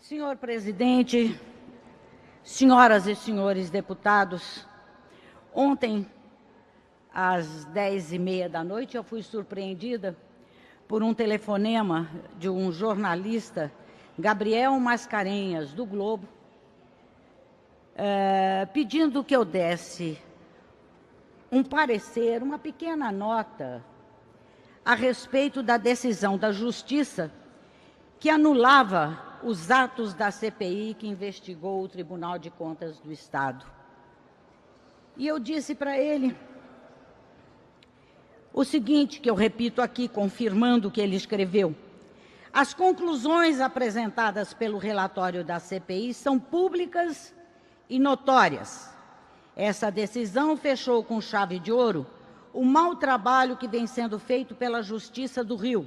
Senhor presidente, senhoras e senhores deputados, ontem, às 10h30 da noite, eu fui surpreendida por um telefonema de um jornalista, Gabriel Mascarenhas, do Globo, pedindo que eu desse um parecer, uma pequena nota, a respeito da decisão da Justiça que anulava os atos da CPI que investigou o Tribunal de Contas do Estado. E eu disse para ele o seguinte, que eu repito aqui, confirmando o que ele escreveu: as conclusões apresentadas pelo relatório da CPI são públicas e notórias. Essa decisão fechou com chave de ouro o mau trabalho que vem sendo feito pela Justiça do Rio.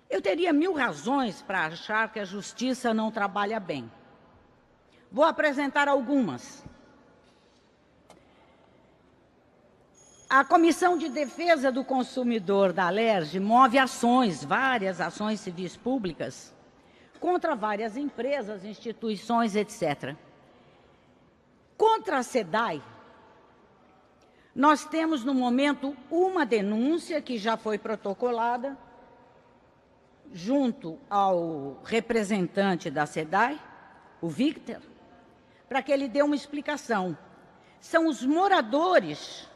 Eu teria 1000 razões para achar que a Justiça não trabalha bem. Vou apresentar algumas. A Comissão de Defesa do Consumidor da Alerj move ações, várias ações civis públicas, contra várias empresas, instituições, etc. Contra a SEDAI, nós temos, no momento, uma denúncia que já foi protocolada junto ao representante da SEDAI, o Victor, para que ele dê uma explicação. São os moradores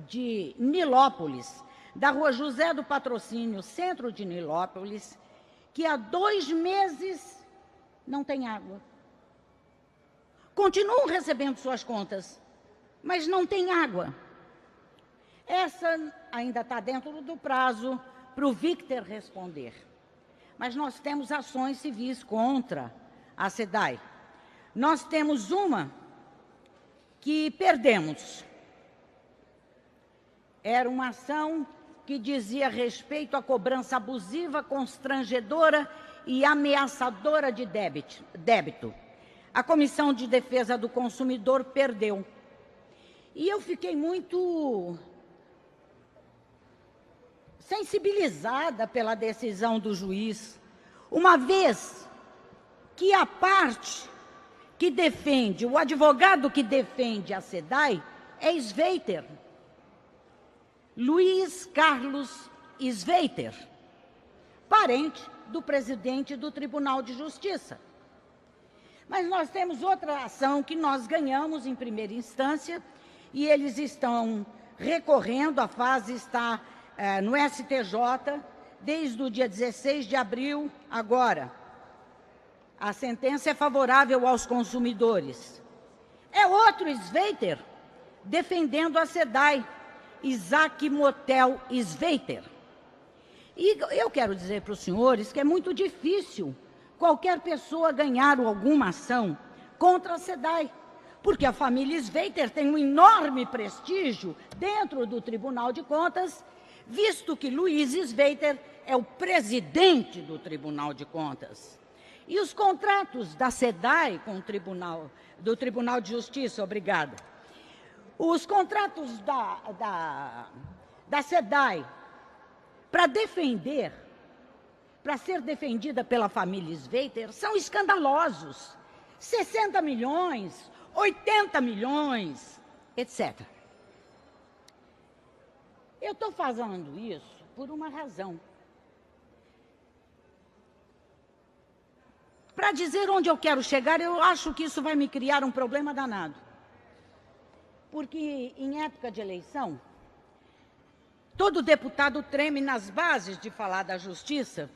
de Nilópolis, da Rua José do Patrocínio, centro de Nilópolis, que há 2 meses não tem água. Continuam recebendo suas contas, mas não tem água. Essa ainda está dentro do prazo para o Victor responder. Mas nós temos ações civis contra a SEDAI. Nós temos uma que perdemos. Era uma ação que dizia respeito à cobrança abusiva, constrangedora e ameaçadora de débito. A Comissão de Defesa do Consumidor perdeu. E eu fiquei muito sensibilizada pela decisão do juiz, uma vez que a parte que defende, o advogado que defende a SEDAI é Sveiter, Luiz Carlos Sveiter, parente do presidente do Tribunal de Justiça. Mas nós temos outra ação que nós ganhamos em primeira instância e eles estão recorrendo, a fase está no STJ desde o dia 16 de abril agora. A sentença é favorável aos consumidores. É outro Sveiter defendendo a SEDAI, Isaac Motel Sveiter. E eu quero dizer para os senhores que é muito difícil qualquer pessoa ganhar alguma ação contra a SEDAI, porque a família Sveiter tem um enorme prestígio dentro do Tribunal de Contas, visto que Luiz Sveiter é o presidente do Tribunal de Contas. E os contratos da SEDAI com o do Tribunal de Justiça, obrigada. Os contratos da SEDAI para ser defendida pela família Sveiter, são escandalosos. 60 milhões, 80 milhões, etc. Eu estou fazendo isso por uma razão. Para dizer onde eu quero chegar, eu acho que isso vai me criar um problema danado. Porque, em época de eleição, todo deputado treme nas bases de falar da justiça,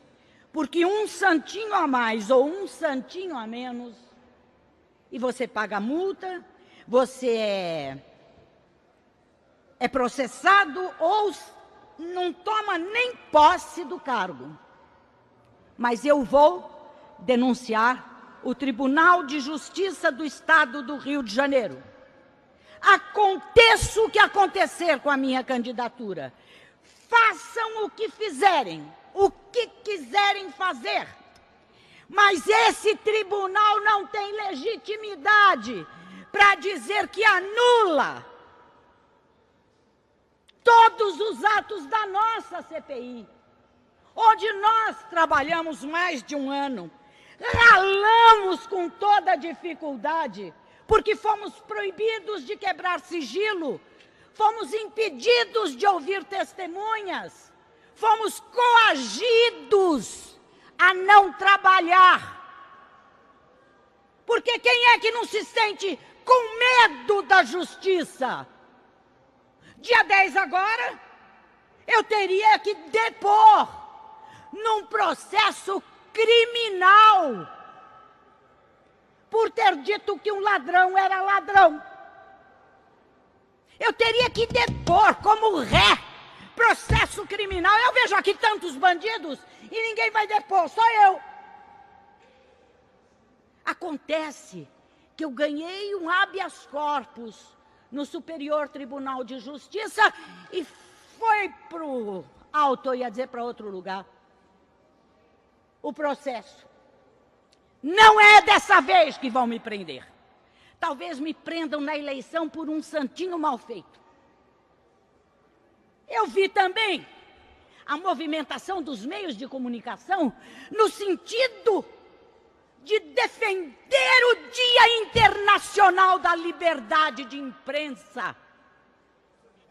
porque um santinho a mais ou um santinho a menos, e você paga multa, você é processado ou não toma nem posse do cargo. Mas eu vou denunciar o Tribunal de Justiça do Estado do Rio de Janeiro. Aconteça o que acontecer com a minha candidatura. Façam o que fizerem, o que quiserem fazer. Mas esse tribunal não tem legitimidade para dizer que anula todos os atos da nossa CPI. onde nós trabalhamos mais de um ano, ralamos com toda a dificuldade, porque fomos proibidos de quebrar sigilo, fomos impedidos de ouvir testemunhas, fomos coagidos a não trabalhar. Porque quem é que não se sente com medo da justiça? Dia 10 agora, eu teria que depor num processo criminal por ter dito que um ladrão era ladrão. Eu teria que depor como ré, processo criminal. Eu vejo aqui tantos bandidos e ninguém vai depor, só eu. Acontece que eu ganhei um habeas corpus no Superior Tribunal de Justiça e foi para o alto, eu ia dizer para outro lugar, o processo. Não é dessa vez que vão me prender. Talvez me prendam na eleição por um santinho mal feito. Eu vi também a movimentação dos meios de comunicação no sentido de defender o Dia Internacional da Liberdade de Imprensa.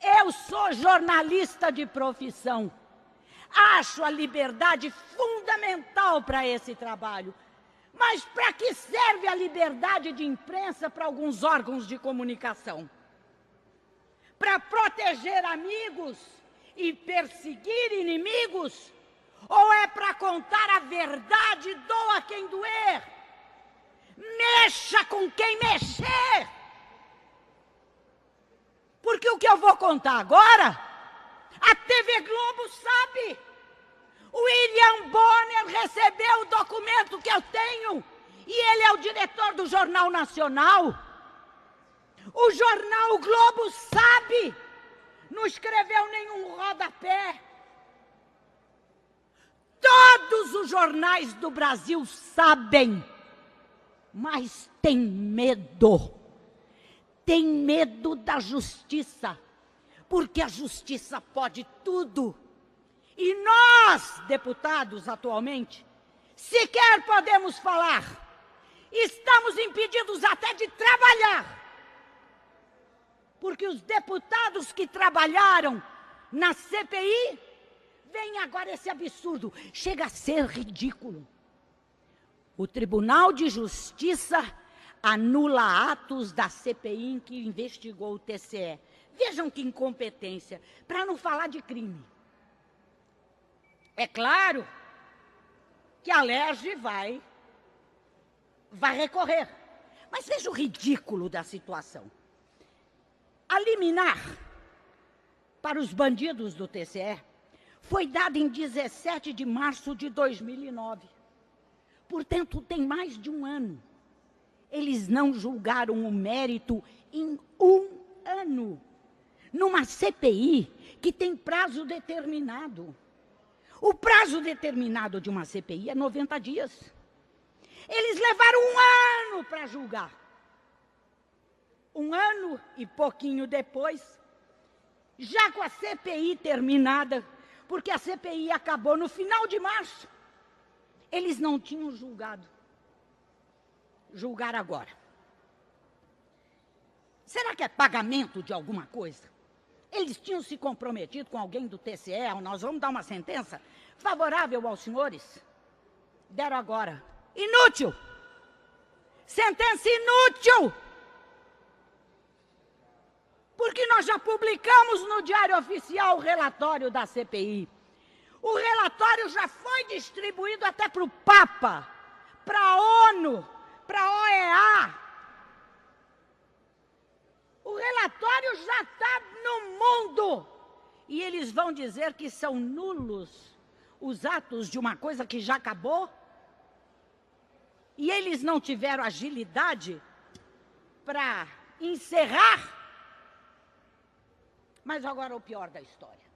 Eu sou jornalista de profissão. Acho a liberdade fundamental para esse trabalho. Mas para que serve a liberdade de imprensa para alguns órgãos de comunicação? Para proteger amigos e perseguir inimigos? Ou é para contar a verdade, doa quem doer? Mexa com quem mexer! Porque o que eu vou contar agora, a TV Globo sabe. O William Bonner recebeu o documento que eu tenho e ele é o diretor do Jornal Nacional. O Jornal Globo sabe, não escreveu nenhum rodapé. Todos os jornais do Brasil sabem, mas têm medo. Têm medo da justiça, porque a justiça pode tudo. E nós, deputados, atualmente, sequer podemos falar. Estamos impedidos até de trabalhar. Porque os deputados que trabalharam na CPI, vem agora esse absurdo. Chega a ser ridículo. O Tribunal de Justiça anula atos da CPI em que investigou o TCE. Vejam que incompetência, para não falar de crime. É claro que a LERJ vai recorrer. Mas veja o ridículo da situação. A liminar para os bandidos do TCE foi dada em 17 de março de 2009. Portanto, tem mais de um ano. Eles não julgaram o mérito em um ano. Numa CPI que tem prazo determinado. O prazo determinado de uma CPI é 90 dias. Eles levaram um ano para julgar. Um ano e pouquinho depois, já com a CPI terminada, porque a CPI acabou no final de março, eles não tinham julgado. Julgar agora. Será que é pagamento de alguma coisa? Eles tinham se comprometido com alguém do TCE, nós vamos dar uma sentença favorável aos senhores. Deram agora. Inútil! Sentença inútil! Porque nós já publicamos no Diário Oficial o relatório da CPI. O relatório já foi distribuído até para o Papa, para a ONU, para a OEA. O relatório já está no mundo. E eles vão dizer que são nulos os atos de uma coisa que já acabou? E eles não tiveram agilidade para encerrar? Mas agora o pior da história.